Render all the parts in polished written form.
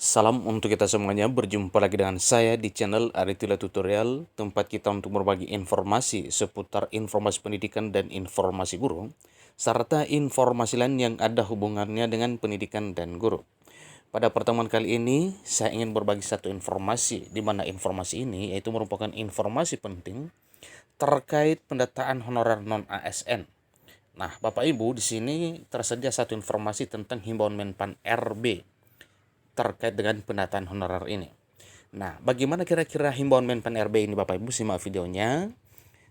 Salam untuk kita semuanya, berjumpa lagi dengan saya di channel Aritila Tutorial, tempat kita untuk berbagi informasi seputar informasi pendidikan dan informasi guru, serta informasi lain yang ada hubungannya dengan pendidikan dan guru. Pada pertemuan kali ini, saya ingin berbagi satu informasi, di mana informasi ini yaitu merupakan informasi penting terkait pendataan honorer non-ASN. Nah, Bapak Ibu, di sini tersedia satu informasi tentang himbauan Menpan RB terkait dengan pendataan honorer ini. Nah, bagaimana kira-kira himbauan Menpan RB ini Bapak Ibu? Simak videonya.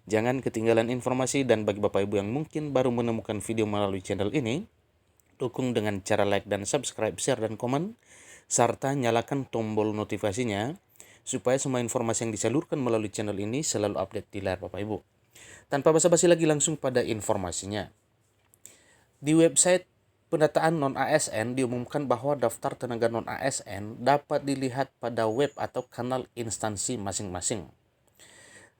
Jangan ketinggalan informasi, dan bagi Bapak Ibu yang mungkin baru menemukan video melalui channel ini, dukung dengan cara like dan subscribe, share dan komen, serta nyalakan tombol notifikasinya supaya semua informasi yang disalurkan melalui channel ini selalu update di layar Bapak Ibu. Tanpa basa-basi lagi, langsung pada informasinya. Di website pendataan non-ASN diumumkan bahwa daftar tenaga non-ASN dapat dilihat pada web atau kanal instansi masing-masing.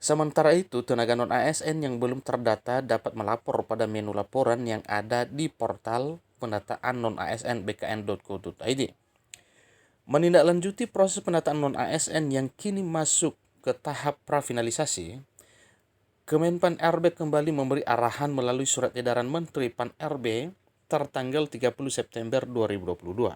Sementara itu, tenaga non-ASN yang belum terdata dapat melapor pada menu laporan yang ada di portal pendataan non-ASN bkn.go.id. Menindaklanjuti proses pendataan non-ASN yang kini masuk ke tahap prafinalisasi, Kemenpan RB kembali memberi arahan melalui surat edaran Menteri Pan RB tertanggal 30 September 2022.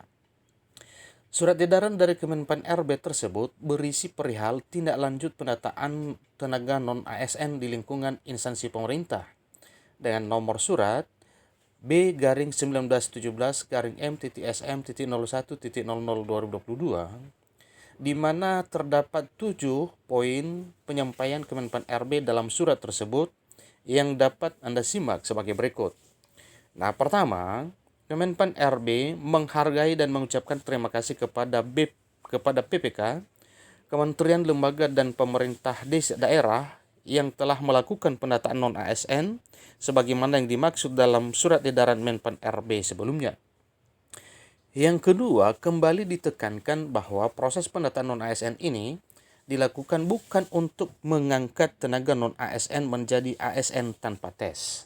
Surat edaran dari Kemenpan RB tersebut berisi perihal tindak lanjut pendataan tenaga non-ASN di lingkungan instansi pemerintah dengan nomor surat B-1917-M-SM-01.00/2022, di mana terdapat 7 poin penyampaian Kemenpan RB dalam surat tersebut yang dapat Anda simak sebagai berikut. Nah, pertama, Kemenpan RB menghargai dan mengucapkan terima kasih kepada PPK, Kementerian Lembaga dan Pemerintah Daerah yang telah melakukan pendataan non-ASN sebagaimana yang dimaksud dalam surat edaran Menpan RB sebelumnya. Yang kedua, kembali ditekankan bahwa proses pendataan non-ASN ini dilakukan bukan untuk mengangkat tenaga non-ASN menjadi ASN tanpa tes.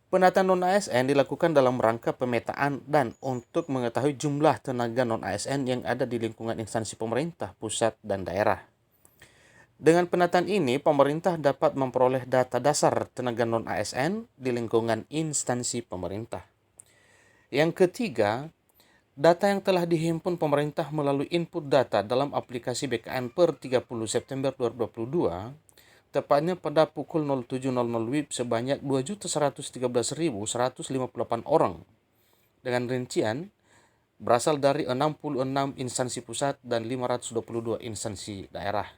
Pendataan non-ASN dilakukan dalam rangka pemetaan dan untuk mengetahui jumlah tenaga non-ASN yang ada di lingkungan instansi pemerintah pusat dan daerah. Dengan penataan ini, pemerintah dapat memperoleh data dasar tenaga non-ASN di lingkungan instansi pemerintah. Yang ketiga, data yang telah dihimpun pemerintah melalui input data dalam aplikasi BKN per 30 September 2022, tepatnya pada pukul 07.00 WIB sebanyak 2.113.158 orang, dengan rincian berasal dari 66 instansi pusat dan 522 instansi daerah.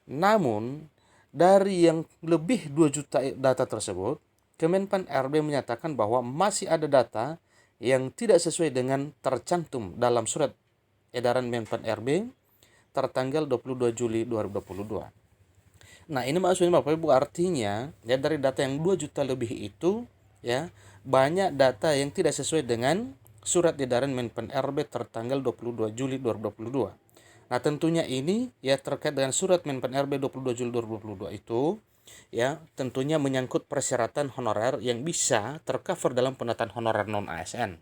Namun, dari yang lebih 2 juta data tersebut, Kemenpan RB menyatakan bahwa masih ada data yang tidak sesuai dengan tercantum dalam surat edaran Menpan RB tertanggal 22 Juli 2022. Nah, ini maksudnya Bapak Ibu, artinya ya dari data yang 2 juta lebih itu ya banyak data yang tidak sesuai dengan surat edaran Menpan RB tertanggal 22 Juli 2022. Nah, tentunya ini ya terkait dengan surat Menpan RB 22 Juli 2022 itu ya tentunya menyangkut persyaratan honorer yang bisa tercover dalam pendataan honorer non-ASN.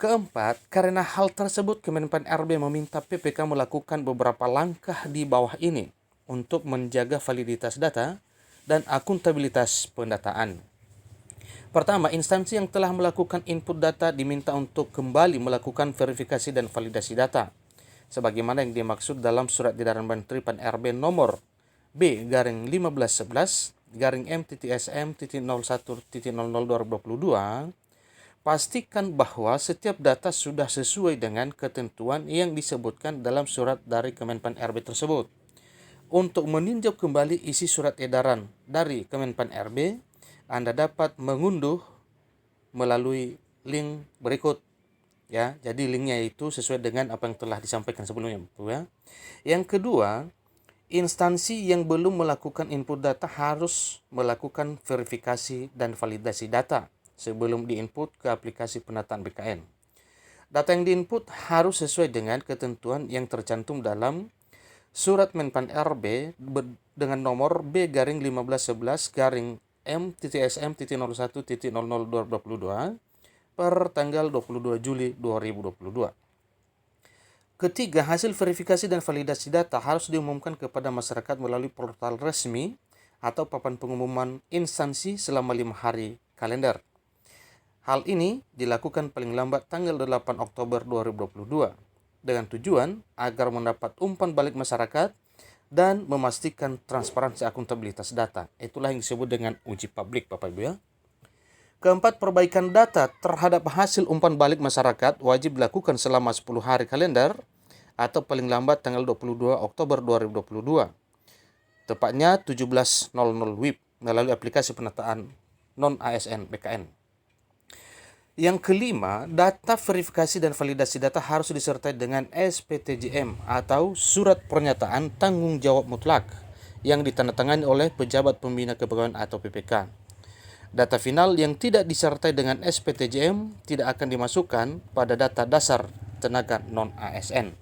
Keempat, karena hal tersebut Kemenpan RB meminta PPK melakukan beberapa langkah di bawah ini untuk menjaga validitas data dan akuntabilitas pendataan. Pertama, instansi yang telah melakukan input data diminta untuk kembali melakukan verifikasi dan validasi data sebagaimana yang dimaksud dalam surat edaran Menteri Pan RB nomor B-1511-M-SM.01.00/2022. Pastikan bahwa setiap data sudah sesuai dengan ketentuan yang disebutkan dalam surat dari Kemenpan RB tersebut. Untuk meninjau kembali isi surat edaran dari Kemenpan RB, Anda dapat mengunduh melalui link berikut. Ya, jadi linknya itu sesuai dengan apa yang telah disampaikan sebelumnya, ya. Yang kedua, instansi yang belum melakukan input data harus melakukan verifikasi dan validasi data sebelum diinput ke aplikasi penataan BKN. Data yang diinput harus sesuai dengan ketentuan yang tercantum dalam surat Menpan RB dengan nomor B-1511-M-SM.01.00/2022 per tanggal 22 Juli 2022. Ketiga, hasil verifikasi dan validasi data harus diumumkan kepada masyarakat melalui portal resmi atau papan pengumuman instansi selama 5 hari kalender. Hal ini dilakukan paling lambat tanggal 8 Oktober 2022 dengan tujuan agar mendapat umpan balik masyarakat dan memastikan transparansi akuntabilitas data. Itulah yang disebut dengan uji publik, Bapak Ibu ya. Keempat, perbaikan data terhadap hasil umpan balik masyarakat wajib dilakukan selama 10 hari kalender atau paling lambat tanggal 22 Oktober 2022. Tepatnya 17.00 WIB melalui aplikasi penataan non-ASN BKN. Yang kelima, data verifikasi dan validasi data harus disertai dengan SPTJM atau Surat Pernyataan Tanggung Jawab Mutlak yang ditandatangani oleh pejabat pembina kepegawaian atau PPK. Data final yang tidak disertai dengan SPTJM tidak akan dimasukkan pada data dasar tenaga non-ASN.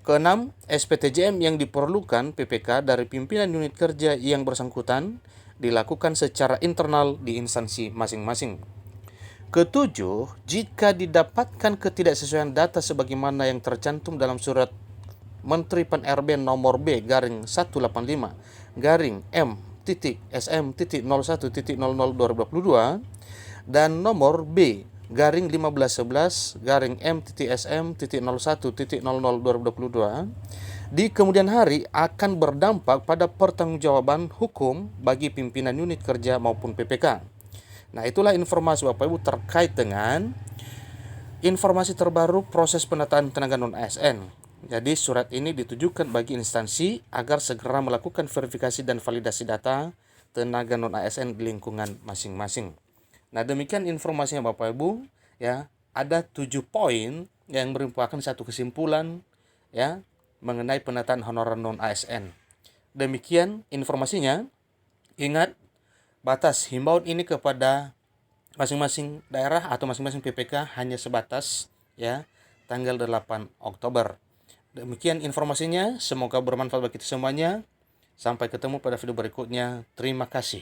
Keenam, SPTJM yang diperlukan PPK dari pimpinan unit kerja yang bersangkutan dilakukan secara internal di instansi masing-masing. Ketujuh, jika didapatkan ketidaksesuaian data sebagaimana yang tercantum dalam surat Menteri Pan-RB nomor B/M.SM.01.00/2022 dan nomor B/15/M.SM.01.00/2022 di kemudian hari akan berdampak pada pertanggungjawaban hukum bagi pimpinan unit kerja maupun PPK. Nah, itulah informasi Bapak Ibu terkait dengan informasi terbaru proses penataan tenaga non-ASN. Jadi surat ini ditujukan bagi instansi agar segera melakukan verifikasi dan validasi data tenaga non-ASN di lingkungan masing-masing. Nah, demikian informasinya Bapak Ibu ya. Ada 7 poin yang merupakan satu kesimpulan ya mengenai penataan honorer non-ASN. Demikian informasinya. Ingat, batas himbauan ini kepada masing-masing daerah atau masing-masing PPK hanya sebatas ya tanggal 8 Oktober. Demikian informasinya, semoga bermanfaat bagi kita semuanya. Sampai ketemu pada video berikutnya. Terima kasih.